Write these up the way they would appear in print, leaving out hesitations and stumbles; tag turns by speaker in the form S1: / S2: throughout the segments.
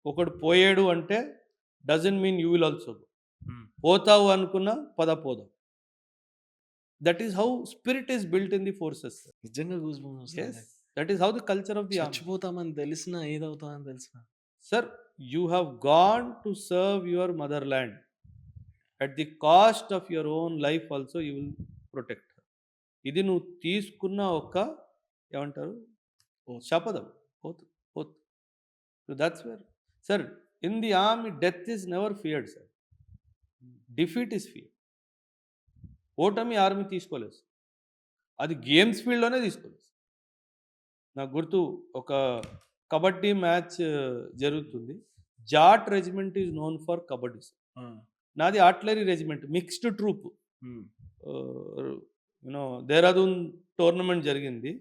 S1: ఒకడు పోయాడు అంటే doesn't mean you will also go.
S2: హ్మ్.
S1: పోతావు అనుకున్నా పోదాం. That is how spirit is built in the forces.
S2: నిజంగా గూస్ బంప్స్ వస్తాయి
S1: Yes,
S2: నాకు.
S1: that is how the culture of the army.
S2: చచ్చిపోతామని తెలిసినా, ఏదవుతామని తెలిసినా.
S1: Sir, you have gone to serve your motherland. At the cost of your own life also you will protect her. ఇది నువ్వు తీసుకున్న ఒక ఏమంటారు శపథం. Oath oath. So that's where sir in the army death is never feared sir. Defeat is fear. ఓటమి army తీసుకోలేదు. అది games ఫీల్డ్లోనే తీసుకోలేదు. నాకు గుర్తు ఒక కబడ్డీ మ్యాచ్ జరుగుతుంది. Jat regiment is known for kabaddi.
S2: ఆ!
S1: నాది artillery regiment mixed troop.
S2: Hmm.
S1: You know Dehradun tournament జరిగింది.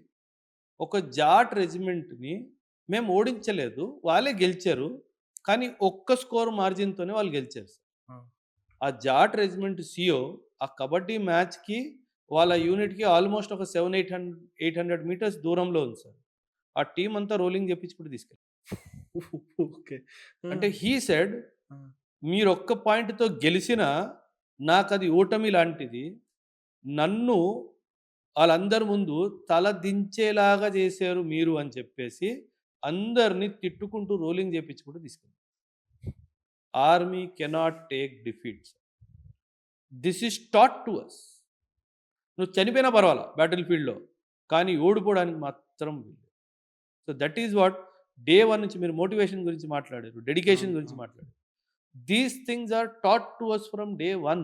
S1: ఒక జాట్ రెజిమెంట్ని మేము ఓడించలేదు, వాళ్ళే గెలిచారు. కానీ ఒక్క స్కోర్ మార్జిన్తోనే వాళ్ళు గెలిచారు సార్.
S2: ఆ!
S1: ఆ జాట్ రెజిమెంట్ సిఓ ఆ కబడ్డీ మ్యాచ్కి వాళ్ళ యూనిట్కి ఆల్మోస్ట్ ఒక 800 మీటర్స్ దూరంలో ఉంది సార్. ఆ టీం అంతా రోలింగ్ చెప్పించుకుంటూ తీసుకెళ్ళి
S2: ఓకే.
S1: అంటే హీ సెడ్
S2: ఆ!
S1: మీరు ఒక్క పాయింట్‌తో గెలిసినా నాకది ఓటమి లాంటిది. నన్ను ఆళ్ళందరి ముందు తల దించేలాగా చేశారు మీరు అని చెప్పేసి అందరిని తిట్టుకుంటూ రోలింగ్ చేపించుకుంటూ తీసుకెళ్ళారు. Army cannot take defeats. This is taught to us. నువ్వు చనిపోయినా పర్వాలా బ్యాటిల్ ఫీల్డ్‌లో. కానీ ఓడిపోవడానికి మాత్రం వీల్లేదు. So that is what day 1 నుంచి మీరు మోటివేషన్ గురించి మాట్లాడారు. డెడికేషన్
S2: అవును.
S1: గురించి
S2: అవును.
S1: మాట్లాడారు. These things are taught to us from day 1.